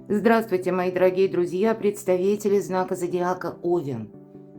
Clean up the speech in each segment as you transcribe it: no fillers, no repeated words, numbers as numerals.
Здравствуйте, мои дорогие друзья, представители знака зодиака Овен.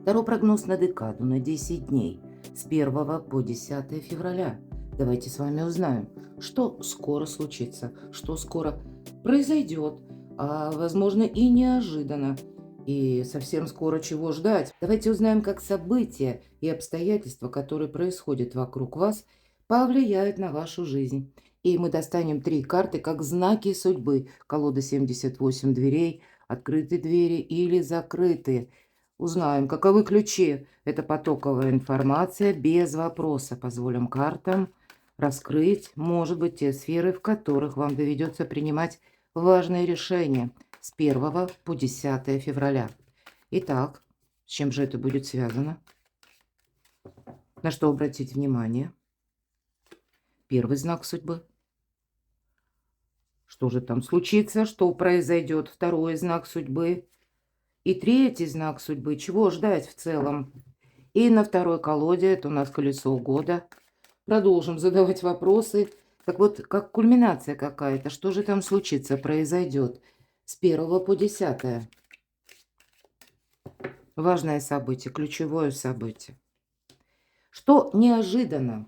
Таро прогноз на декаду на 10 дней с 1 по 10 февраля. Давайте с вами узнаем, что скоро случится, что скоро произойдет, а возможно и неожиданно. И совсем скоро чего ждать. Давайте узнаем, как события и обстоятельства, которые происходят вокруг вас, повлияют на вашу жизнь. И мы достанем 3 карты как знаки судьбы. Колода 78 дверей, открытые двери или закрытые. Узнаем, каковы ключи. Это потоковая информация без вопроса. Позволим картам раскрыть, может быть, те сферы, в которых вам доведется принимать важные решения с 1 по 10 февраля. Итак, с чем же это будет связано? На что обратить внимание? Первый знак судьбы. Что же там случится, что произойдет? Второй знак судьбы. И третий знак судьбы. Чего ждать в целом? И на второй колоде, это у нас колесо года. Продолжим задавать вопросы. Так вот, как кульминация какая-то. Что же там случится, произойдет? С 1 по 10. Важное событие, ключевое событие. Что неожиданно,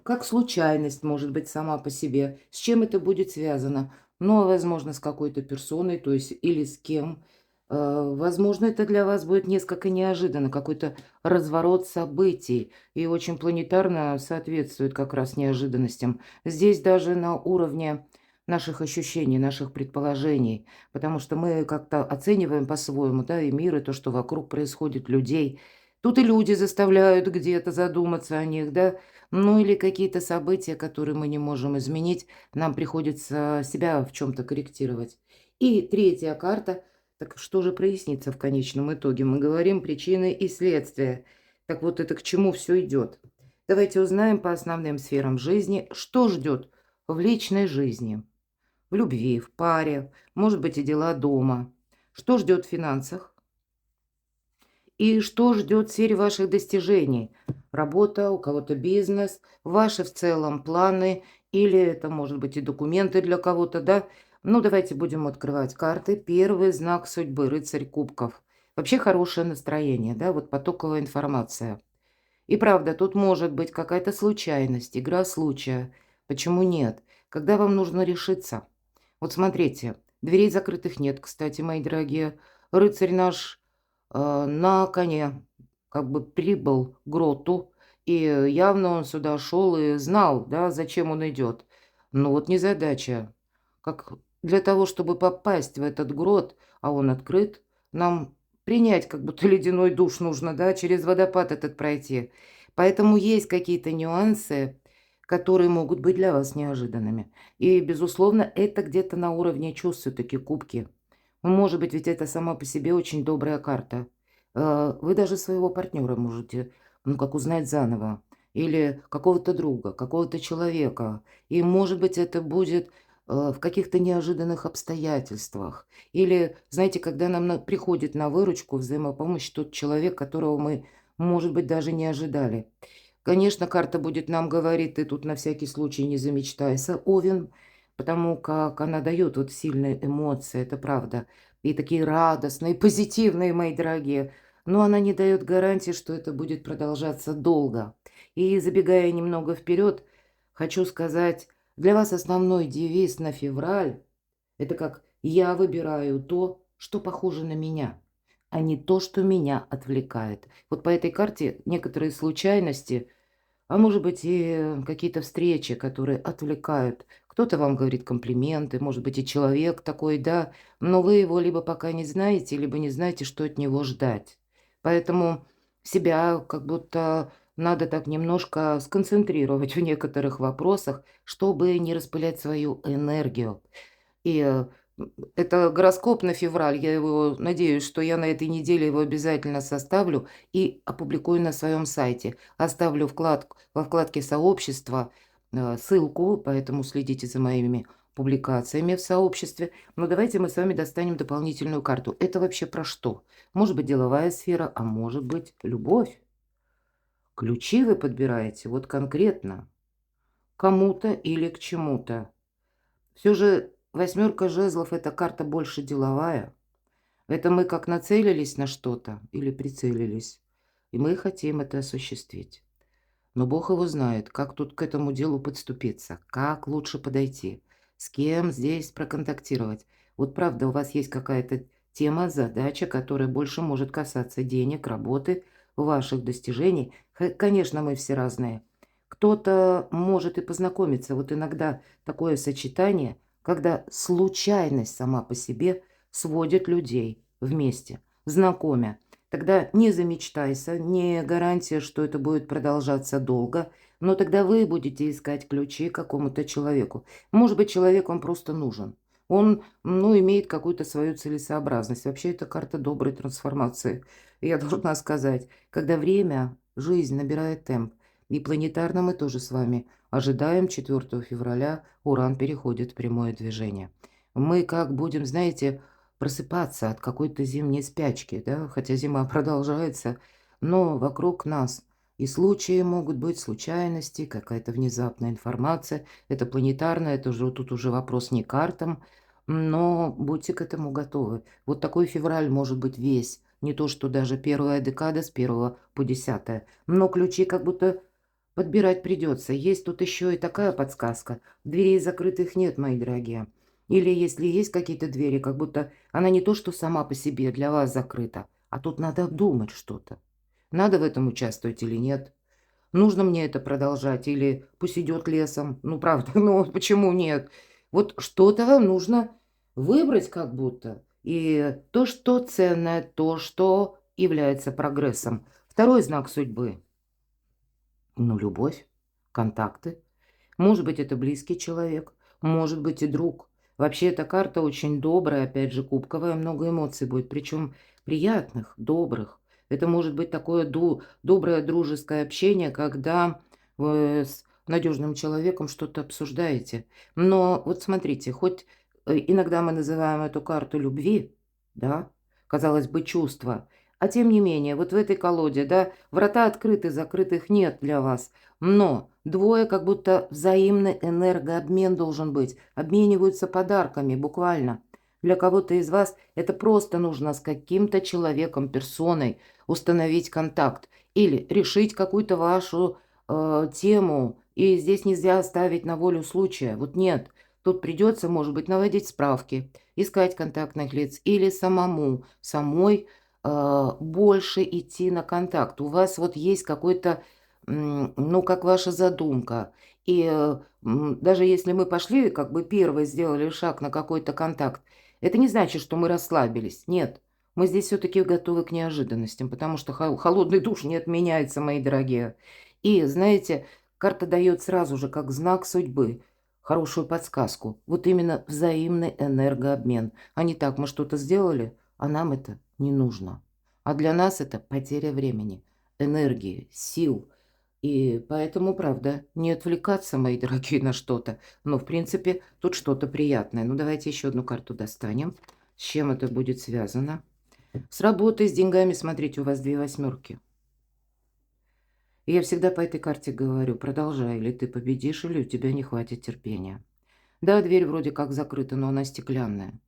как случайность, может быть, сама по себе, с чем это будет связано, но, возможно, с какой-то персоной, то есть или с кем. Возможно, это для вас будет несколько неожиданно, какой-то разворот событий, и очень планетарно соответствует как раз неожиданностям. Здесь даже на уровне наших ощущений, наших предположений, потому что мы как-то оцениваем по-своему, да, и мир, и то, что вокруг происходит, людей. Тут и люди заставляют где-то задуматься о них, да. Ну или какие-то события, которые мы не можем изменить, нам приходится себя в чем-то корректировать. И третья карта. Так что же прояснится в конечном итоге? Мы говорим причины и следствия. Так вот, это к чему все идет? Давайте узнаем по основным сферам жизни, что ждет в личной жизни, в любви, в паре, может быть, и дела дома. Что ждет в финансах? И что ждет в сфере ваших достижений? Работа, у кого-то бизнес, ваши в целом планы, или это может быть и документы для кого-то, да? Ну, давайте будем открывать карты. Первый знак судьбы, рыцарь кубков. Вообще хорошее настроение, да, вот потоковая информация. И правда, тут может быть какая-то случайность, игра случая. Почему нет? Когда вам нужно решиться. Вот смотрите, дверей закрытых нет, кстати, мои дорогие. Рыцарь наш на коне как бы прибыл к гроту, и явно он сюда шел и знал, да, зачем он идет. Но вот незадача. Как для того, чтобы попасть в этот грот, а он открыт, нам принять как будто ледяной душ нужно, да, через водопад этот пройти. Поэтому есть какие-то нюансы, которые могут быть для вас неожиданными. И, безусловно, это где-то на уровне чувств все-таки кубки. Ну, может быть, ведь это сама по себе очень добрая карта. Вы даже своего партнера можете, ну, как узнать заново. Или какого-то друга, какого-то человека. И, может быть, это будет в каких-то неожиданных обстоятельствах. Или, знаете, когда нам приходит на выручку взаимопомощь тот человек, которого мы, может быть, даже не ожидали. Конечно, карта будет нам говорить, ты тут на всякий случай не замечтайся, Овен, потому как она дает вот сильные эмоции, это правда. И такие радостные, позитивные, мои дорогие. Но она не дает гарантии, что это будет продолжаться долго. И забегая немного вперед, хочу сказать, для вас основной девиз на февраль – это как «я выбираю то, что похоже на меня, а не то, что меня отвлекает». Вот по этой карте некоторые случайности, а может быть и какие-то встречи, которые отвлекают. Кто-то вам говорит комплименты, может быть и человек такой, да, но вы его либо пока не знаете, либо не знаете, что от него ждать. Поэтому себя как будто надо так немножко сконцентрировать в некоторых вопросах, чтобы не распылять свою энергию. И, это гороскоп на февраль. Я его надеюсь, что я на этой неделе его обязательно составлю и опубликую на своем сайте. Оставлю во вкладке «Сообщество», ссылку, поэтому следите за моими публикациями в сообществе. Но давайте мы с вами достанем дополнительную карту. Это вообще про что? Может быть, деловая сфера, а может быть, любовь. Ключи вы подбираете вот конкретно кому-то или к чему-то. Все же восьмерка жезлов – это карта больше деловая. Это мы как нацелились на что-то или прицелились, и мы хотим это осуществить. Но Бог его знает, как тут к этому делу подступиться, как лучше подойти, с кем здесь проконтактировать. Вот правда, у вас есть какая-то тема, задача, которая больше может касаться денег, работы, ваших достижений. Конечно, мы все разные. Кто-то может и познакомиться. Вот иногда такое сочетание, когда случайность сама по себе сводит людей вместе, знакомя. Тогда не замечтайся, не гарантия, что это будет продолжаться долго, но тогда вы будете искать ключи к какому-то человеку. Может быть, человек вам просто нужен. Он, ну, имеет какую-то свою целесообразность. Вообще, это карта доброй трансформации. Я должна сказать, когда время, жизнь набирает темп, и планетарно мы тоже с вами ожидаем 4 февраля, Уран переходит в прямое движение. Мы как будем, знаете, просыпаться от какой-то зимней спячки, да, хотя зима продолжается, но вокруг нас и случаи могут быть, случайности, какая-то внезапная информация. Это планетарно, это уже тут уже вопрос не к картам, но будьте к этому готовы. Вот такой февраль может быть весь, не то что даже первая декада с 1 по 10, но ключи как будто подбирать придется. Есть тут еще и такая подсказка. Дверей закрытых нет, мои дорогие. Или если есть какие-то двери, как будто она не то, что сама по себе для вас закрыта, а тут надо думать что-то. Надо в этом участвовать или нет? Нужно мне это продолжать или пусть идет лесом? Ну, правда, ну почему нет? Вот что-то вам нужно выбрать как будто. И то, что ценное, то, что является прогрессом. Второй знак судьбы. Ну, любовь, контакты. Может быть, это близкий человек, может быть, и друг. Вообще, эта карта очень добрая, опять же, кубковая, много эмоций будет, причем приятных, добрых. Это может быть такое доброе дружеское общение, когда вы с надежным человеком что-то обсуждаете. Но вот смотрите, хоть иногда мы называем эту карту любви, да, казалось бы, чувства, а тем не менее, вот в этой колоде, да, врата открыты, закрытых нет для вас. Но двое как будто взаимный энергообмен должен быть. Обмениваются подарками, буквально. Для кого-то из вас это просто нужно с каким-то человеком, персоной установить контакт или решить какую-то вашу тему. И здесь нельзя оставить на волю случая. Вот нет. Тут придется, может быть, наводить справки, искать контактных лиц или самой больше идти на контакт. У вас вот есть какой-то, ну, как ваша задумка. И даже если мы пошли, как бы первые сделали шаг на какой-то контакт, это не значит, что мы расслабились. Нет, мы здесь все-таки готовы к неожиданностям, потому что холодный душ не отменяется, мои дорогие. И, знаете, карта дает сразу же, как знак судьбы, хорошую подсказку. Вот именно взаимный энергообмен. А не так, мы что-то сделали, а нам это не нужно. А для нас это потеря времени, энергии, сил. И поэтому, правда, не отвлекаться, мои дорогие, на что-то. Но, в принципе, тут что-то приятное. Ну, давайте еще одну карту достанем. С чем это будет связано? С работой, с деньгами. Смотрите, у вас 2 восьмерки. И я всегда по этой карте говорю, продолжай, или ты победишь, или у тебя не хватит терпения. Да, дверь вроде как закрыта, но она стеклянная.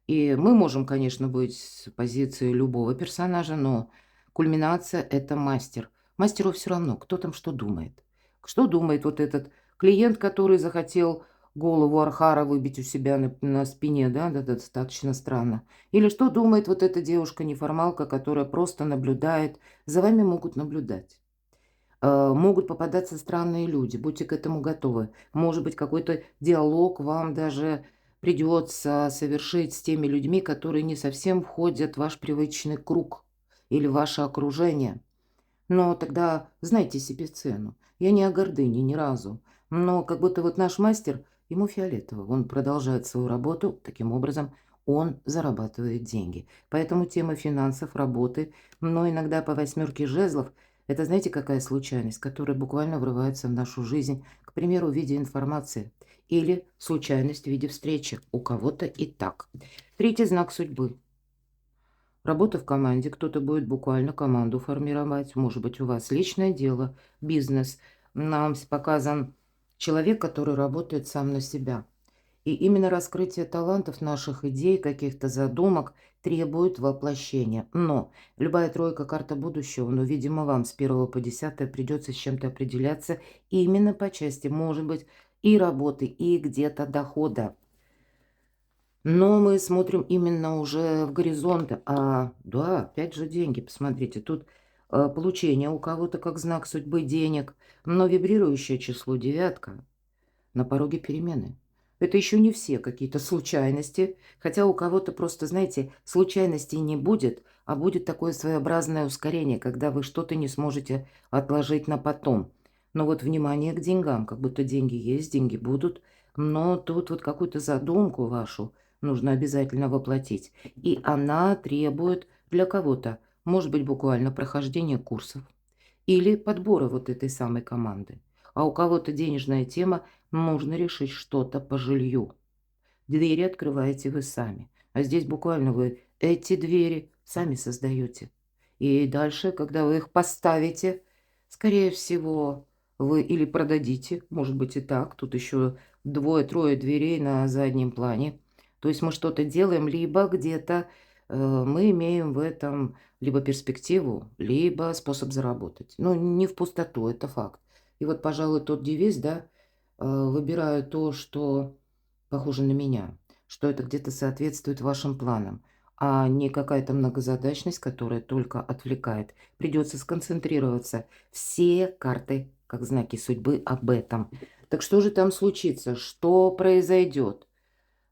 И мы можем, конечно, быть с позиции любого персонажа, но кульминация – это мастер. Мастеру все равно, кто там что думает. Что думает вот этот клиент, который захотел голову Архара выбить у себя на спине, да, да, достаточно странно. Или что думает вот эта девушка-неформалка, которая просто наблюдает. За вами могут наблюдать. Могут попадаться странные люди, будьте к этому готовы. Может быть, какой-то диалог вам даже придется совершить с теми людьми, которые не совсем входят в ваш привычный круг или в ваше окружение. Но тогда знайте себе цену. Я не о гордыне ни разу. Но как будто вот наш мастер, ему фиолетово. Он продолжает свою работу, таким образом он зарабатывает деньги. Поэтому тема финансов, работы, но иногда по восьмерке жезлов, это знаете, какая случайность, которая буквально врывается в нашу жизнь, к примеру, в виде информации. Или случайность в виде встречи. У кого-то и так. Третий знак судьбы. Работа в команде, кто-то будет буквально команду формировать. Может быть, у вас личное дело, бизнес. Нам показан человек, который работает сам на себя. И именно раскрытие талантов, наших идей, каких-то задумок требует воплощения. Но любая тройка карта будущего, но, видимо, вам с 1 по 10 придется с чем-то определяться именно по части, может быть, и работы, и где-то дохода. Но мы смотрим именно уже в горизонт. Да, опять же деньги, посмотрите, тут получение у кого-то как знак судьбы денег, но вибрирующее число девятка на пороге перемены. Это еще не все какие-то случайности, хотя у кого-то просто, знаете, случайностей не будет, а будет такое своеобразное ускорение, когда вы что-то не сможете отложить на потом. Но вот внимание к деньгам, как будто деньги есть, деньги будут, но тут вот какую-то задумку вашу нужно обязательно воплотить. И она требует для кого-то, может быть, буквально прохождения курсов или подбора вот этой самой команды. А у кого-то денежная тема, нужно решить что-то по жилью. Двери открываете вы сами. А здесь буквально вы эти двери сами создаете. И дальше, когда вы их поставите, скорее всего, вы или продадите, может быть и так, тут еще двое-трое дверей на заднем плане. То есть мы что-то делаем, либо где-то мы имеем в этом либо перспективу, либо способ заработать. Ну, не в пустоту, это факт. И вот, пожалуй, тот девиз, да, выбираю то, что похоже на меня, что это где-то соответствует вашим планам, а не какая-то многозадачность, которая только отвлекает. Придется сконцентрироваться. Все карты, как знаки судьбы, об этом. Так что же там случится? Что произойдет?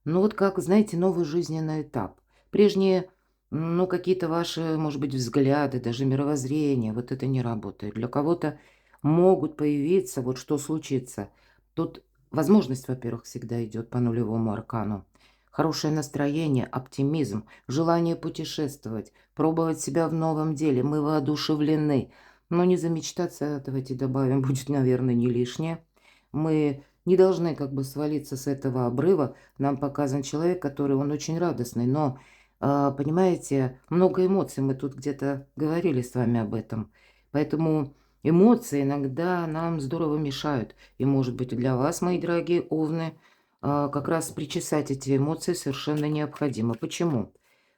Ну вот как, знаете, новый жизненный этап. Прежние, ну какие-то ваши, может быть, взгляды, даже мировоззрение, вот это не работает. Для кого-то могут появиться, вот что случится. Тут возможность, во-первых, всегда идет по нулевому аркану. Хорошее настроение, оптимизм, желание путешествовать, пробовать себя в новом деле. Мы воодушевлены. Но не замечтаться, давайте добавим, будет, наверное, не лишнее. Мы не должны как бы свалиться с этого обрыва. Нам показан человек, который, он очень радостный, но, понимаете, много эмоций. Мы тут где-то говорили с вами об этом. Поэтому эмоции иногда нам здорово мешают. И, может быть, для вас, мои дорогие овны, как раз причесать эти эмоции совершенно необходимо. Почему?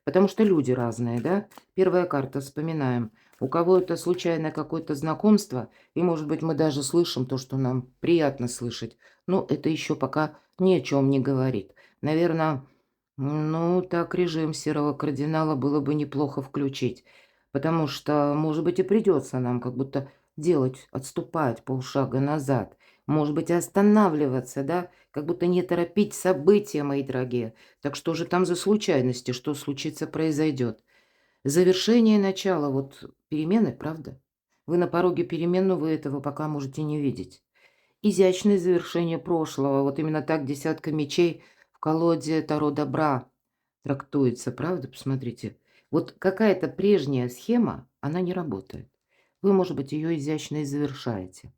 Потому что люди разные, да? Первая карта, вспоминаем. У кого это случайное какое-то знакомство, и, может быть, мы даже слышим то, что нам приятно слышать. Но это еще пока ни о чем не говорит. Наверное, ну, так режим серого кардинала было бы неплохо включить. Потому что, может быть, и придется нам как будто делать, отступать полшага назад. Может быть, останавливаться, да? Как будто не торопить события, мои дорогие. Так что же там за случайности, что случится, произойдет? Завершение и начало, вот перемены, правда? Вы на пороге перемен, но вы этого пока можете не видеть. Изящное завершение прошлого, вот именно так десятка мечей в колоде Таро добра трактуется, правда? Посмотрите. Вот какая-то прежняя схема, она не работает. Вы, может быть, ее изящно и завершаете.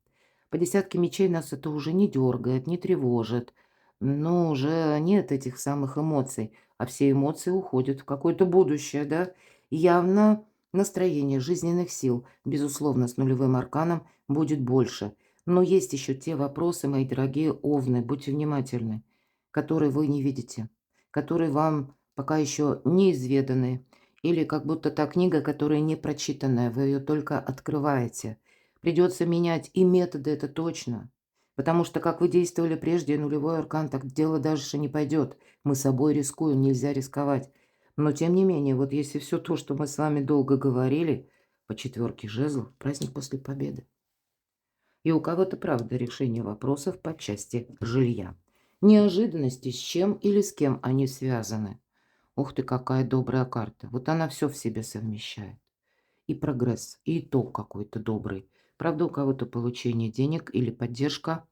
По десятке мечей нас это уже не дергает, не тревожит. Но уже нет этих самых эмоций. А все эмоции уходят в какое-то будущее, да? И явно настроение жизненных сил, безусловно, с нулевым арканом будет больше. Но есть еще те вопросы, мои дорогие овны, будьте внимательны, которые вы не видите, которые вам пока еще неизведаны. Или как будто та книга, которая не прочитанная, вы ее только открываете. Придется менять и методы, это точно. Потому что, как вы действовали прежде, нулевой аркан, так дело дальше не пойдет. Мы собой рискуем, нельзя рисковать. Но, тем не менее, вот если все то, что мы с вами долго говорили, по четверке жезлов, праздник после победы. И у кого-то, правда, решение вопросов по части жилья. Неожиданности, с чем или с кем они связаны. Ух ты, какая добрая карта. Вот она все в себе совмещает. И прогресс, и итог какой-то добрый. Правда, у кого-то получение денег или поддержка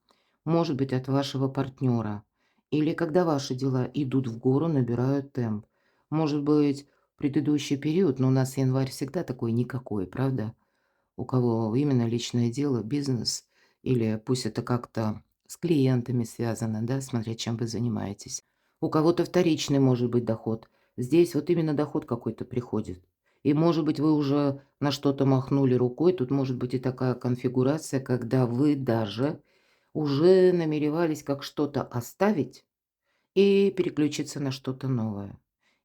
может быть от вашего партнера. Или когда ваши дела идут в гору, набирают темп. Может быть, предыдущий период, но у нас январь всегда такой никакой, правда? У кого именно личное дело, бизнес, или пусть это как-то с клиентами связано, да, смотря чем вы занимаетесь. У кого-то вторичный может быть доход. Здесь вот именно доход какой-то приходит. И, может быть, вы уже на что-то махнули рукой. Тут может быть и такая конфигурация, когда вы даже уже намеревались как что-то оставить, и переключиться на что-то новое.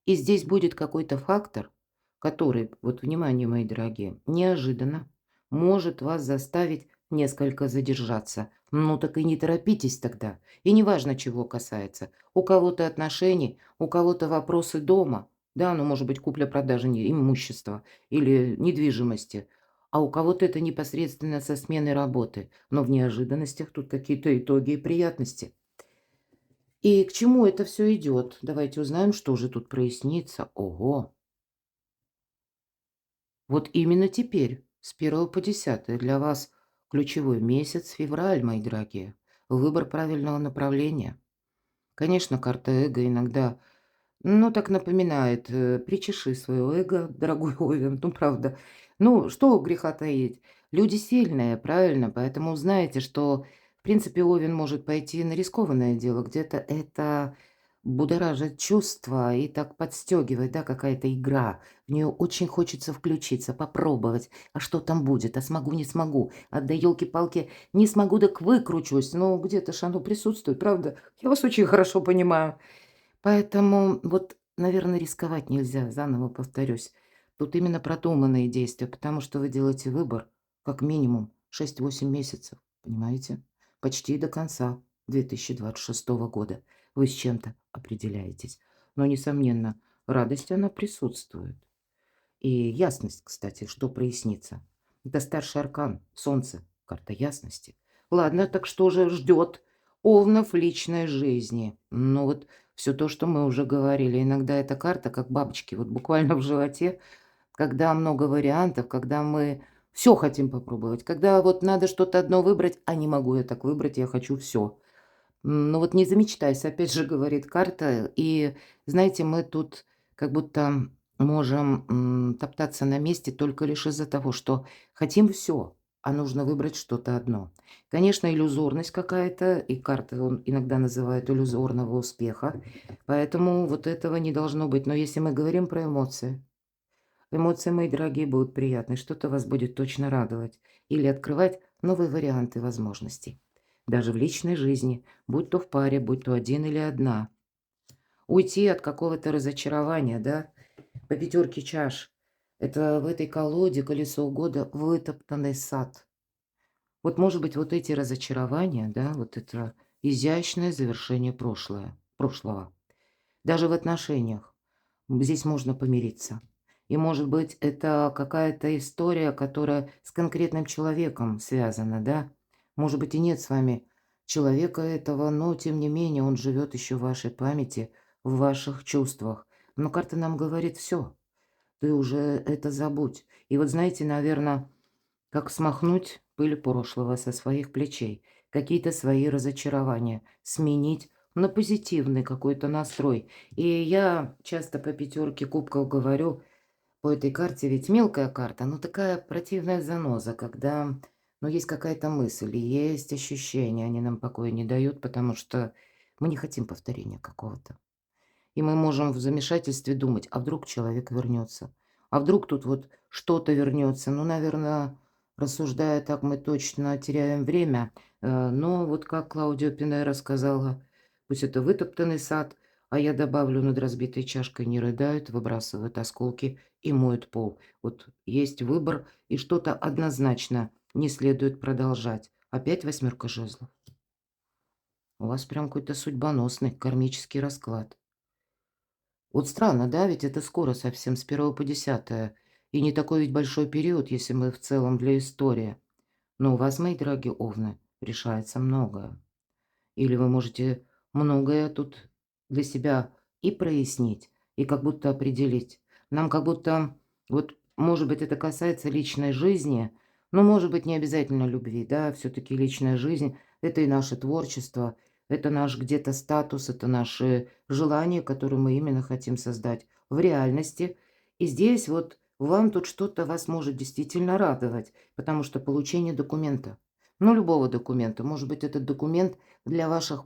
И здесь будет какой-то фактор, который, вот внимание, мои дорогие, неожиданно может вас заставить несколько задержаться. Ну так и не торопитесь тогда. И неважно, чего касается. У кого-то отношений, у кого-то вопросы дома. Да, ну может быть купля-продажа имущества или недвижимости. А у кого-то это непосредственно со сменой работы. Но в неожиданностях тут какие-то итоги и приятности. И к чему это все идет? Давайте узнаем, что же тут прояснится. Ого! Вот именно теперь, с 1 по 10, для вас ключевой месяц февраль, мои дорогие. Выбор правильного направления. Конечно, карта эго иногда, ну, так напоминает, причеши свое эго, дорогой Овен, ну, правда. Ну, что греха таить? Люди сильные, правильно? Поэтому знаете, что, в принципе, Овен может пойти на рискованное дело. Где-то это будоражит чувства и так подстегивает, да, какая-то игра. В нее очень хочется включиться, попробовать. А что там будет? А смогу, не смогу? А да елки-палки, не смогу, так выкручусь. Но где-то ж оно присутствует, правда? Я вас очень хорошо понимаю. Поэтому вот, наверное, рисковать нельзя, заново повторюсь. Тут именно продуманные действия, потому что вы делаете выбор как минимум 6-8 месяцев, понимаете? Почти до конца 2026 года вы с чем-то определяетесь. Но, несомненно, радость, она присутствует. И ясность, кстати, что прояснится. Это старший аркан, солнце, карта ясности. Ладно, так что же ждет Овнов в личной жизни? Ну вот все то, что мы уже говорили. Иногда эта карта как бабочки, вот буквально в животе, когда много вариантов, когда мы все хотим попробовать, когда вот надо что-то одно выбрать, а не могу я так выбрать, я хочу все. Ну вот не замечтайся, опять же говорит карта. И знаете, мы тут как будто можем, топтаться на месте только лишь из-за того, что хотим все, а нужно выбрать что-то одно. Конечно, иллюзорность какая-то, и карты он иногда называет иллюзорного успеха, поэтому вот этого не должно быть. Но если мы говорим про эмоции, эмоции, мои дорогие, будут приятны, что-то вас будет точно радовать или открывать новые варианты возможностей. Даже в личной жизни, будь то в паре, будь то один или одна. Уйти от какого-то разочарования, да, по 5 чаш. Это в этой колоде колесо года вытоптанный сад. Вот, может быть, вот эти разочарования, да, вот это изящное завершение прошлого. Даже в отношениях. Здесь можно помириться. И, может быть, это какая-то история, которая с конкретным человеком связана, да? Может быть, и нет с вами человека этого, но, тем не менее, он живет еще в вашей памяти, в ваших чувствах. Но карта нам говорит: все, ты уже это забудь. И вот знаете, наверное, как смахнуть пыль прошлого со своих плечей, какие-то свои разочарования сменить на позитивный какой-то настрой. И я часто по 5 кубков говорю по этой карте, ведь мелкая карта, но такая противная заноза, когда, ну, есть какая-то мысль, есть ощущения, они нам покоя не дают, потому что мы не хотим повторения какого-то. И мы можем в замешательстве думать, а вдруг человек вернется, а вдруг тут вот что-то вернется. Ну, наверное, рассуждая так, мы точно теряем время. Но вот как Клаудио Пинера сказала, пусть это вытоптанный сад, а я добавлю, над разбитой чашкой не рыдают, выбрасывают осколки и моют пол. Вот есть выбор, и что-то однозначно не следует продолжать. Опять 8 жезлов. У вас прям какой-то судьбоносный кармический расклад. Вот странно, да, ведь это скоро совсем, с 1 по 10. И не такой ведь большой период, если мы в целом для истории. Но у вас, мои дорогие овны, решается многое. Или вы можете многое тут для себя и прояснить, и как будто определить. Нам как будто, вот, может быть, это касается личной жизни, но, может быть, не обязательно любви, да, все-таки личная жизнь– это и наше творчество, это наш где-то статус, это наши желания, которые мы именно хотим создать в реальности. И здесь вот вам тут что-то вас может действительно радовать, потому что получение документа, ну, любого документа, может быть, этот документ для ваших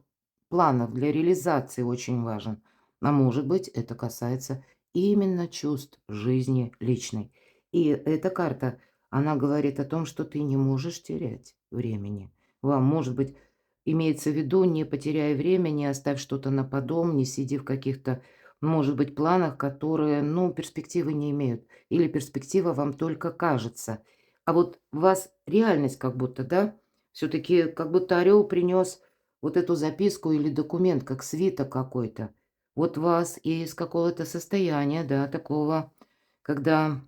планов, для реализации очень важен. А может быть, это касается именно чувств жизни личной. И эта карта, она говорит о том, что ты не можешь терять времени. Вам, может быть, Имеется в виду, не потеряй время, не оставь что-то на потом, не сиди в каких-то, может быть, планах, которые, ну, перспективы не имеют. Или перспектива вам только кажется. А вот у вас реальность как будто, да, все-таки как будто орел принес вот эту записку или документ, как свиток какой-то. Вот вас из какого-то состояния, да, такого, когда,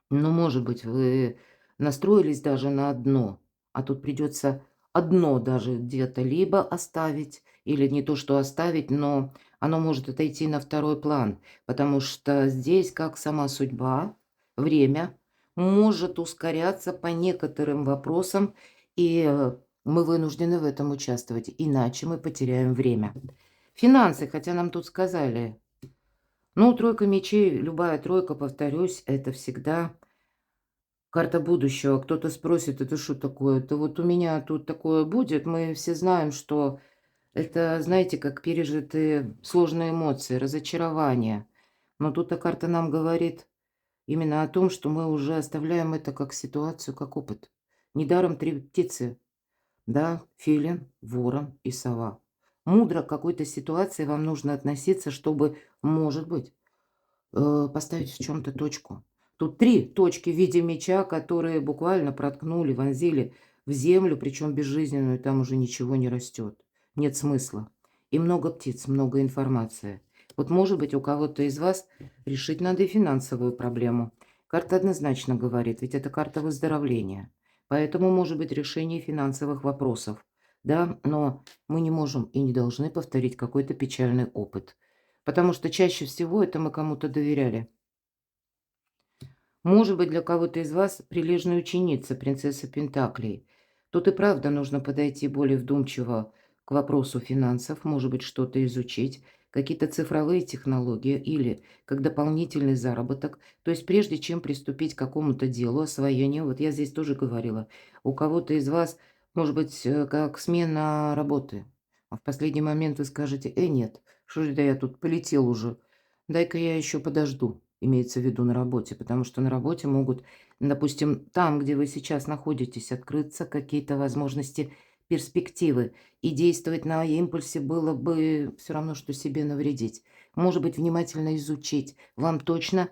ну, может быть, вы настроились даже на одно, а тут придется одно даже где-то либо оставить, или не то что оставить, но оно может отойти на второй план, потому что здесь, как сама судьба, время может ускоряться по некоторым вопросам, и мы вынуждены в этом участвовать, иначе мы потеряем время. Финансы, хотя нам тут сказали, ну, тройка мечей, любая тройка, повторюсь, это всегда карта будущего. Кто-то спросит: "Это что такое?" Это вот у меня тут такое будет. Мы все знаем, что это, знаете, как пережитые сложные эмоции, разочарование. Но тут-то карта нам говорит именно о том, что мы уже оставляем это как ситуацию, как опыт. Недаром 3 птицы, да: филин, ворон и сова. Мудро к какой-то ситуации вам нужно относиться, чтобы, может быть, поставить в чем то точку. Тут 3 точки в виде меча, которые буквально проткнули, вонзили в землю, причем безжизненную, там уже ничего не растет. Нет смысла. И много птиц, много информации. Вот, может быть, у кого-то из вас решить надо и финансовую проблему. Карта однозначно говорит, ведь это карта выздоровления. Поэтому может быть решение финансовых вопросов. Да, но мы не можем и не должны повторить какой-то печальный опыт. Потому что чаще всего это мы кому-то доверяли. Может быть, для кого-то из вас прилежная ученица, принцесса Пентаклей. Тут и правда нужно подойти более вдумчиво к вопросу финансов, может быть, что-то изучить, какие-то цифровые технологии или как дополнительный заработок. То есть прежде чем приступить к какому-то делу, освоению, вот я здесь тоже говорила, у кого-то из вас, может быть, как смена работы. А в последний момент вы скажете: нет, что же это я тут полетел уже, дай-ка я еще подожду, имеется в виду на работе, потому что на работе могут, допустим, там, где вы сейчас находитесь, открыться какие-то возможности, перспективы, и действовать на импульсе было бы все равно, что себе навредить. Может быть, внимательно изучить. Вам точно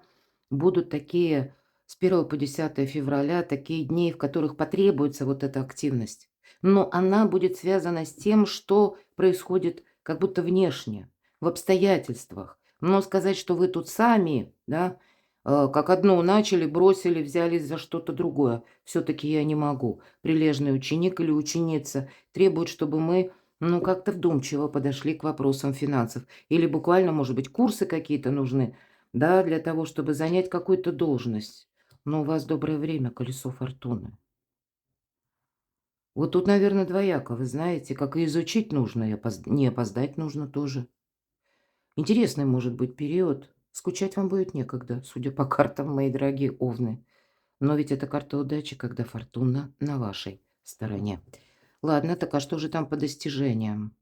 будут такие с 1 по 10 февраля, такие дни, в которых потребуется вот эта активность. Но она будет связана с тем, что происходит как будто внешне, в обстоятельствах. Но сказать, что вы тут сами, да, как одно начали, бросили, взялись за что-то другое, все-таки я не могу. Прилежный ученик или ученица требует, чтобы мы, ну, как-то вдумчиво подошли к вопросам финансов. Или буквально, может быть, курсы какие-то нужны, да, для того, чтобы занять какую-то должность. Но у вас доброе время, колесо фортуны. Вот тут, наверное, двояко, вы знаете, как и изучить нужно, и не опоздать нужно тоже. Интересный может быть период. Скучать вам будет некогда, судя по картам, мои дорогие овны. Но ведь это карта удачи, когда фортуна на вашей стороне. Ладно, так а что же там по достижениям?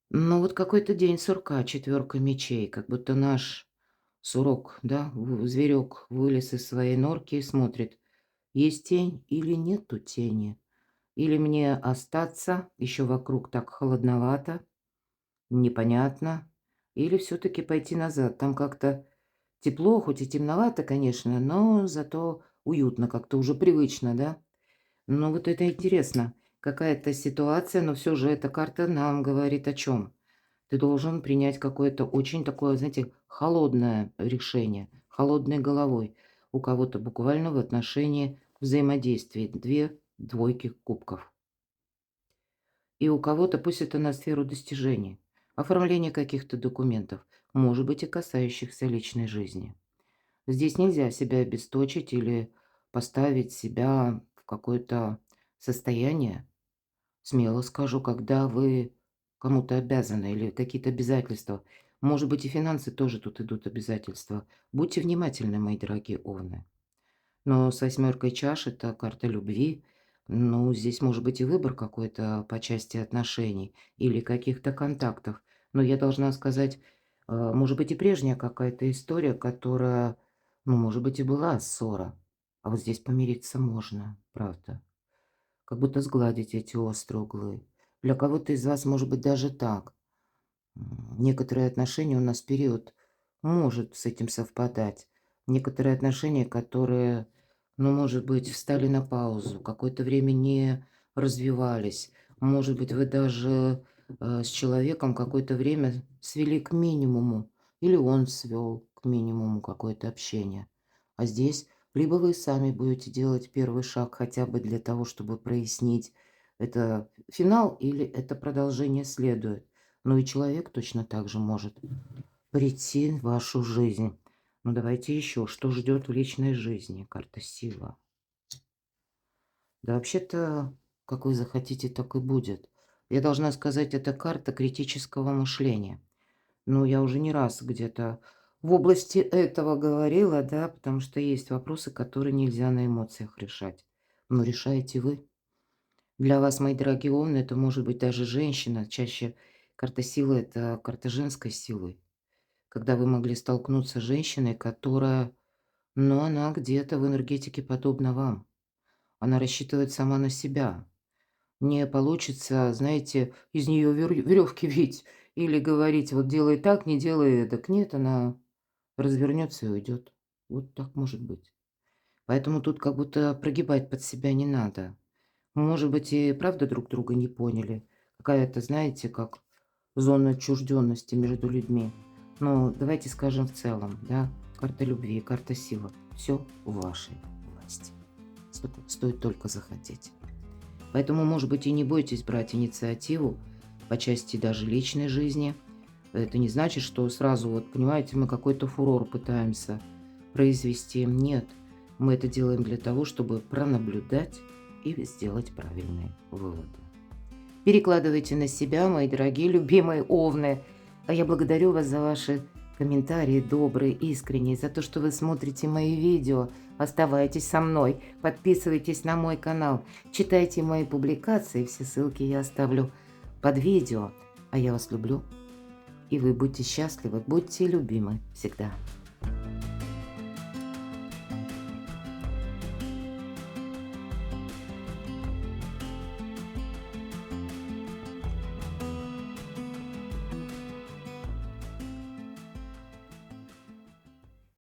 Ну, вот какой-то день сурка, четверка мечей, как будто наш сурок, да, зверек вылез из своей норки и смотрит, есть тень или нету тени. Или мне остаться, еще вокруг так холодновато, непонятно. Или все-таки пойти назад. Там как-то тепло, хоть и темновато, конечно, но зато уютно, как-то уже привычно, да? Но вот это интересно. Какая-то ситуация, но все же эта карта нам говорит о чем? Ты должен принять какое-то очень такое, знаете, холодное решение, холодной головой. У кого-то буквально в отношении взаимодействий. Две двойки кубков. И у кого-то пусть это на сферу достижений, оформление каких-то документов, может быть и касающихся личной жизни. Здесь нельзя себя обесточить или поставить себя в какое-то состояние, смело скажу, когда вы кому-то обязаны или какие-то обязательства. Может быть и финансы тоже тут идут обязательства. Будьте внимательны, мои дорогие овны. Но с восьмеркой чаш это карта любви. Ну, здесь может быть и выбор какой-то по части отношений или каких-то контактов. Но я должна сказать, может быть и прежняя какая-то история, которая, ну, может быть и была ссора. А вот здесь помириться можно, правда. как будто сгладить эти острые углы. Для кого-то из вас может быть даже так. Некоторые отношения у нас период может с этим совпадать. Некоторые отношения, которые, ну, может быть, встали на паузу, какое-то время не развивались. Может быть, вы даже с человеком какое-то время свели к минимуму, или он свел к минимуму какое-то общение. А здесь либо вы сами будете делать первый шаг хотя бы для того, чтобы прояснить, это финал или это продолжение следует. Ну и человек точно так же может прийти в вашу жизнь. Ну давайте еще, что ждет в личной жизни? Карта сила. Да вообще-то, как вы захотите, так и будет. Я должна сказать, это карта критического мышления. Ну, я уже не раз где-то в области этого говорила, да, потому что есть вопросы, которые нельзя на эмоциях решать. Но решаете вы. Для вас, мои дорогие овны, это может быть даже женщина. Чаще карта силы– это карта женской силы. Когда вы могли столкнуться с женщиной, которая, ну, она где-то в энергетике подобна вам. Она рассчитывает сама на себя. Не получится, знаете, из нее веревки вить или говорить, вот делай так, не делай так. Нет, она развернется и уйдет. Вот так может быть. Поэтому тут как будто прогибать под себя не надо. Может быть, и правда друг друга не поняли. Какая-то, знаете, как зона отчужденности между людьми. Но давайте скажем в целом, да, карта любви, карта силы. Все в вашей власти. Стоит только захотеть. Поэтому, может быть, и не бойтесь брать инициативу по части даже личной жизни. Это не значит, что сразу, вот, понимаете, мы какой-то фурор пытаемся произвести. Нет, мы это делаем для того, чтобы пронаблюдать и сделать правильные выводы. Перекладывайте на себя, мои дорогие, любимые овны. А я благодарю вас за ваши комментарии добрые, искренние, за то, что вы смотрите мои видео. Оставайтесь со мной, подписывайтесь на мой канал, читайте мои публикации, все ссылки я оставлю под видео. А я вас люблю, и вы будьте счастливы, будьте любимы всегда.